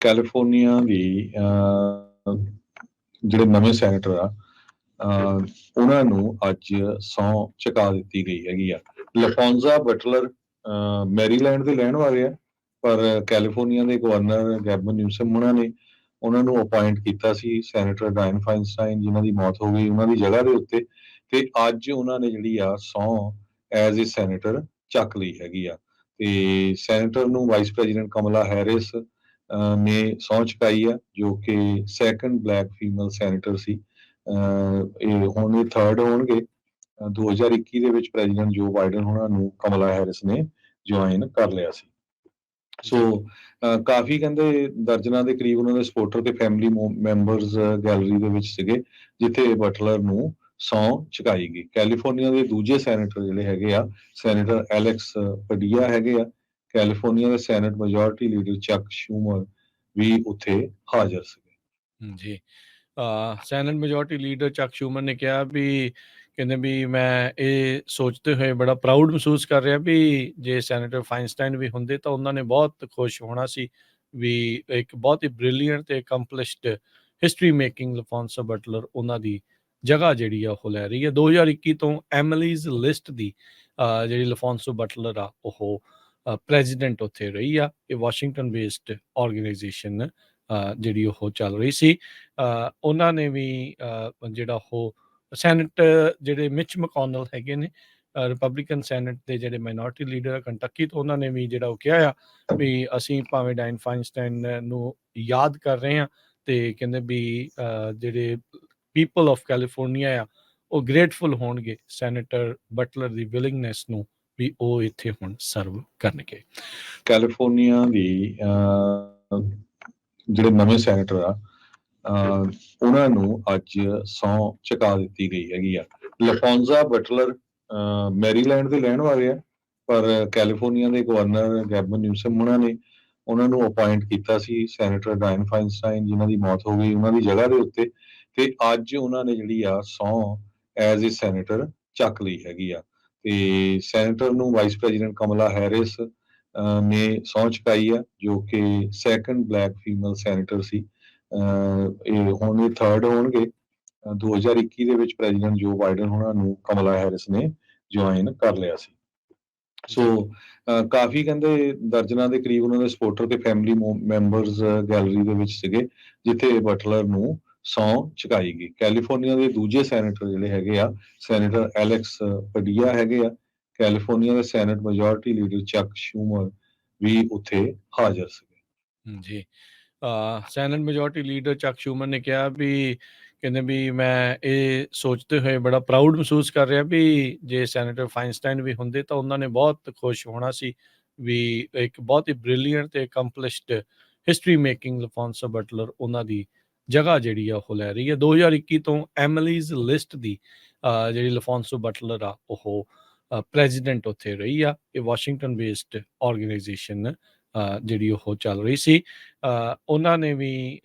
California ਦੀ ਜਿਹੜੇ ਨਵੇਂ senator ਆ ਉਹਨਾਂ ਨੂੰ ਅੱਜ ਸਹੁੰ ਚੁਕਾ ਦਿੱਤੀ ਗਈ ਹੈਗੀ ਆ। ਲਫੋਂਜ਼ਾ ਬਟਲਰ ਮੈਰੀਲੈਂਡ ਦੇ ਰਹਿਣ ਵਾਲੇ ਆ, ਪਰ ਕੈਲੀਫੋਰਨੀਆ ਦੇ ਗਵਰਨਰ ਗੈਵਨ ਨਿਊਸਮ ਉਹਨਾਂ ਨੂੰ ਅਪਾਇੰਟ ਕੀਤਾ ਸੀ ਸੈਨੇਟਰ ਡਾਇਨ ਫਾਈਨਸਟਾਈਨ, ਜਿਨ੍ਹਾਂ ਦੀ ਮੌਤ ਹੋ ਗਈ ਉਹਨਾਂ ਦੀ ਜਗ੍ਹਾ ਦੇ ਉੱਤੇ। ਤੇ ਅੱਜ ਉਹਨਾਂ ਨੇ ਜਿਹੜੀ ਆ ਸਹੁੰ ਐਜ਼ ਏ ਸੈਨੇਟਰ ਚੱਕ ਲਈ ਹੈਗੀ ਆ। ਤੇ ਸੈਨੇਟਰ ਨੂੰ ਵਾਈਸ ਪ੍ਰੈਜ਼ੀਡੈਂਟ ਕਮਲਾ ਹੈਰਿਸ ਨੇ ਸਹੁੰ ਚੁਕਾਈ ਆ, ਜੋ ਕਿ ਸੈਕੰਡ ਬਲੈਕ ਫੀਮੇਲ ਸੈਨੇਟਰ ਸੀ। ਹੁਣ ਇਹ ਥਰਡ ਹੋਣਗੇ। 2021 ਦੇ ਵਿੱਚ ਪ੍ਰੈਜ਼ੀਡੈਂਟ ਜੋ ਬਾਈਡਨ ਉਹਨਾਂ ਨੂੰ ਕਮਲਾ ਹੈਰਿਸ ਨੇ ਜੁਆਇਨ ਕਰ ਲਿਆ ਸੀ। ਸੋ ਕਾਫੀ ਕਹਿੰਦੇ ਦਰਜਨਾਂ ਦੇ ਕਰੀਬ ਉਹਨਾਂ ਦੇ ਸਪੋਰਟਰ ਤੇ ਫੈਮਿਲੀ ਮੈਂਬਰਸ ਗੈਲਰੀ ਦੇ ਵਿੱਚ ਸੀਗੇ, ਜਿੱਥੇ ਬਟਲਰ ਨੂੰ ਸਹੁੰ ਚੁਕਾਈ ਗਈ। ਕੈਲੀਫੋਰਨੀਆ ਦੇ ਦੂਜੇ ਸੈਨੇਟਰ ਜਿਹੜੇ ਹੈਗੇ ਆ, ਸੈਨੇਟਰ ਐਲੈਕਸ ਪਡੀਆ ਹੈਗੇ ਆ। ਕੈਲੀਫੋਰਨੀਆ ਦੇ ਸੈਨੇਟ ਮੈਜੋਰਟੀ ਲੀਡਰ ਚੱਕ ਸ਼ੂਮਰ ਵੀ ਉੱਥੇ ਹਾਜ਼ਰ ਸੀਗੇ। ਜੀ ਸੈਨੇਟ ਮੈਜੋਰਟੀ ਲੀਡਰ ਚੱਕ ਸ਼ੂਮਰ ਨੇ ਕਿਹਾ ਵੀ ਕਹਿੰਦੇ ਵੀ ਮੈਂ ਇਹ ਸੋਚਦੇ ਹੋਏ ਬੜਾ ਪ੍ਰਾਊਡ ਮਹਿਸੂਸ ਕਰ ਰਿਹਾ ਵੀ ਜੇ ਸੈਨੇਟਰ ਫਾਈਨਸਟਾਈਨ ਵੀ ਹੁੰਦੇ ਤਾਂ ਉਹਨਾਂ ਨੇ ਬਹੁਤ ਖੁਸ਼ ਹੋਣਾ ਸੀ ਵੀ ਇੱਕ ਬਹੁਤ ਹੀ ਬ੍ਰਿਲੀਅੰਟ ਤੇ ਅਕੰਪਲਿਸ਼ਡ ਹਿਸਟਰੀ ਮੇਕਿੰਗ ਲਫੋਂਸਾ ਬਟਲਰ ਉਹਨਾਂ ਦੀ ਜਗ੍ਹਾ ਜਿਹੜੀ ਆ ਉਹ ਲੈ ਰਹੀ ਹੈ। 2021 ਤੋਂ ਐਮਲੀਜ਼ ਲਿਸਟ ਦੀ ਜਿਹੜੀ ਲਫੋਂਸਾ ਬਟਲਰ ਆ ਉਹ ਪ੍ਰੈਜ਼ੀਡੈਂਟ ਉੱਥੇ ਰਹੀ ਆ। ਇਹ ਵਾਸ਼ਿੰਗਟਨ ਬੇਸਡ ਆਰਗੇਨਾਈਜੇਸ਼ਨ ਜਿਹੜੀ ਉਹ ਚੱਲ ਰਹੀ ਸੀ। ਉਹਨਾਂ ਨੇ ਵੀ ਜਿਹੜਾ ਉਹ ਸੈਨੇਟ ਜਿਹੜੇ ਮਿਚ ਮਕੌਨਲ ਹੈਗੇ ਨੇ ਰਿਪਬਲਿਕਨ ਸੈਨੇਟ ਦੇ ਜਿਹੜੇ ਮਾਈਨੋਰਟੀ ਲੀਡਰ ਆ ਕੰਟਕੀ ਤੋਂ, ਉਹਨਾਂ ਨੇ ਵੀ ਜਿਹੜਾ ਉਹ ਕਿਹਾ ਆ ਵੀ ਅਸੀਂ ਭਾਵੇਂ ਡਾਇਨ ਫਾਈਨਸਟਾਈਨ ਨੂੰ ਯਾਦ ਕਰ ਰਹੇ ਹਾਂ ਤੇ ਕਹਿੰਦੇ ਵੀ ਜਿਹੜੇ ਪੀਪਲ ਆਫ ਕੈਲੀਫੋਰਨੀਆ ਆ ਉਹ ਗ੍ਰੇਟਫੁਲ ਹੋਣਗੇ ਸੈਨੇਟਰ ਬਟਲਰ ਦੀ ਵਿਲਿੰਗਨੈਸ ਨੂੰ ਵੀ ਉਹ ਇੱਥੇ ਹੁਣ ਸਰਵ ਕਰਨਗੇ। ਕੈਲੀਫੋਰਨੀਆ ਦੀ ਜਿਹੜੇ ਨਵੇਂ ਸੈਨੇਟਰ ਆ ਉਹਨਾਂ ਨੂੰ ਅੱਜ ਸਹੁੰ ਚੁਕਾ ਦਿੱਤੀ ਗਈ ਹੈਗੀ ਆ। ਲਫੋਂਜ਼ਾ ਬਟਲਰ ਮੈਰੀਲੈਂਡ ਦੇ ਰਹਿਣ ਵਾਲੇ ਆ, ਪਰ ਕੈਲੀਫੋਰਨੀਆ ਦੇ ਗਵਰਨਰ ਗੈਵਨ ਨਿਊਸਮ ਉਹਨਾਂ ਨੂੰ ਅਪਾਇੰਟ ਕੀਤਾ ਸੀ ਸੈਨੇਟਰ ਡਾਇਨ ਫਾਈਨਸਟਾਈਨ, ਜਿਨ੍ਹਾਂ ਦੀ ਮੌਤ ਹੋ ਗਈ ਉਹਨਾਂ ਦੀ ਜਗ੍ਹਾ ਦੇ ਉੱਤੇ। ਤੇ ਅੱਜ ਉਹਨਾਂ ਨੇ ਜਿਹੜੀ ਆ ਸਹੁੰ ਐਜ਼ ਏ ਸੈਨੇਟਰ ਚੱਕ ਲਈ ਹੈਗੀ ਆ। ਤੇ ਸੈਨੇਟਰ ਨੂੰ ਵਾਈਸ ਪ੍ਰੈਜ਼ੀਡੈਂਟ ਕਮਲਾ ਹੈਰਿਸ ਨੇ ਸਹੁੰ ਚੁਕਾਈ ਆ, ਜੋ ਕਿ ਸੈਕੰਡ ਬਲੈਕ ਫੀਮੇਲ ਸੈਨੇਟਰ ਸੀ। ਹੁਣ ਇਹ ਥਰਡ ਹੋਣਗੇ। 2021 ਦੇ ਵਿੱਚ ਪ੍ਰੈਜ਼ੀਡੈਂਟ ਜੋ ਬਾਈਡਨ ਉਹਨਾਂ ਨੂੰ ਕਮਲਾ ਹੈਰਿਸ ਨੇ ਜੁਆਇਨ ਕਰ ਲਿਆ ਸੀ। ਸੋ ਕਾਫੀ ਕਹਿੰਦੇ ਦਰਜਨਾਂ ਦੇ ਕਰੀਬ ਉਹਨਾਂ ਦੇ ਸਪੋਰਟਰ ਤੇ ਫੈਮਿਲੀ ਮੈਂਬਰਸ ਗੈਲਰੀ ਦੇ ਵਿੱਚ ਸੀਗੇ, ਜਿੱਥੇ ਬਟਲਰ ਨੂੰ ਸਹੁੰ ਚੁਕਾਈ ਗਈ। ਕੈਲੀਫੋਰਨੀਆ ਦੇ ਦੂਜੇ ਸੈਨੇਟਰ ਜਿਹੜੇ ਹੈਗੇ ਆ, ਸੈਨੇਟਰ ਐਲੈਕਸ ਪਡੀਆ ਹੈਗੇ ਆ। ਕੈਲੀਫੋਰਨੀਆ ਦੇ ਸੈਨੇਟ ਮੈਜੋਰਟੀ ਲੀਡਰ ਚੱਕ ਸ਼ੂਮਰ ਵੀ ਉੱਥੇ ਹਾਜ਼ਰ ਸੀਗੇ। ਜੀ ਸੈਨੇਟ ਮੈਜੋਰਟੀ ਲੀਡਰ ਚੱਕ ਸ਼ੂਮਰ ਨੇ ਕਿਹਾ ਵੀ ਕਹਿੰਦੇ ਵੀ ਮੈਂ ਇਹ ਸੋਚਦੇ ਹੋਏ ਬੜਾ ਪ੍ਰਾਊਡ ਮਹਿਸੂਸ ਕਰ ਰਿਹਾ ਵੀ ਜੇ ਸੈਨੇਟਰ ਫਾਈਨਸਟਾਈਨ ਵੀ ਹੁੰਦੇ ਤਾਂ ਉਹਨਾਂ ਨੇ ਬਹੁਤ ਖੁਸ਼ ਹੋਣਾ ਸੀ ਵੀ ਇੱਕ ਬਹੁਤ ਹੀ ਬ੍ਰਿਲੀਅੰਟ ਤੇ ਅਕੰਪਲਿਸ਼ਡ ਹਿਸਟਰੀ ਮੇਕਿੰਗ ਲਫੋਂਸਾ ਬਟਲਰ ਉਹਨਾਂ ਦੀ ਜਗ੍ਹਾ ਜਿਹੜੀ ਆ ਉਹ ਲੈ ਰਹੀ ਹੈ। 2021 ਤੋਂ ਐਮਲੀਜ਼ ਲਿਸਟ ਦੀ ਜਿਹੜੀ ਲਫੋਂਸਾ ਬਟਲਰ ਆ ਉਹ ਪ੍ਰੈਜ਼ੀਡੈਂਟ ਉੱਥੇ ਰਹੀ ਆ। ਇਹ ਵਾਸ਼ਿੰਗਟਨ ਬੇਸਡ ਆਰਗੇਨਾਈਜੇਸ਼ਨ ਜਿਹੜੀ ਉਹ ਚੱਲ ਰਹੀ ਸੀ। ਉਹਨਾਂ ਨੇ ਵੀ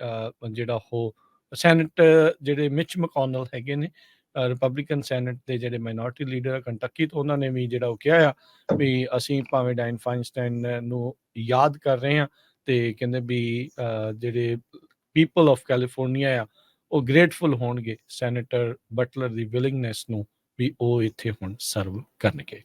ਜਿਹੜਾ ਉਹ ਸੈਨੇਟ ਜਿਹੜੇ ਮਿਚ ਮਕੌਨਲ ਹੈਗੇ ਨੇ ਰਿਪਬਲਿਕਨ ਸੈਨੇਟ ਦੇ ਜਿਹੜੇ ਮਾਈਨੋਰਟੀ ਲੀਡਰ ਕੰਟਕੀ ਤੋਂ, ਉਹਨਾਂ ਨੇ ਵੀ ਜਿਹੜਾ ਉਹ ਕਿਹਾ ਆ ਵੀ ਅਸੀਂ ਭਾਵੇਂ ਡਾਇਨ ਫਾਈਨਸਟਾਈਨ ਨੂੰ ਯਾਦ ਕਰ ਰਹੇ ਹਾਂ ਤੇ ਕਹਿੰਦੇ ਵੀ ਜਿਹੜੇ ਪੀਪਲ ਆਫ ਕੈਲੀਫੋਰਨੀਆ ਆ ਉਹ ਗ੍ਰੇਟਫੁਲ ਹੋਣਗੇ ਸੈਨੇਟਰ ਬਟਲਰ ਦੀ ਵਿਲਿੰਗਨੈਸ ਨੂੰ ਵੀ ਉਹ ਇੱਥੇ ਹੁਣ ਸਰਵ ਕਰਨਗੇ।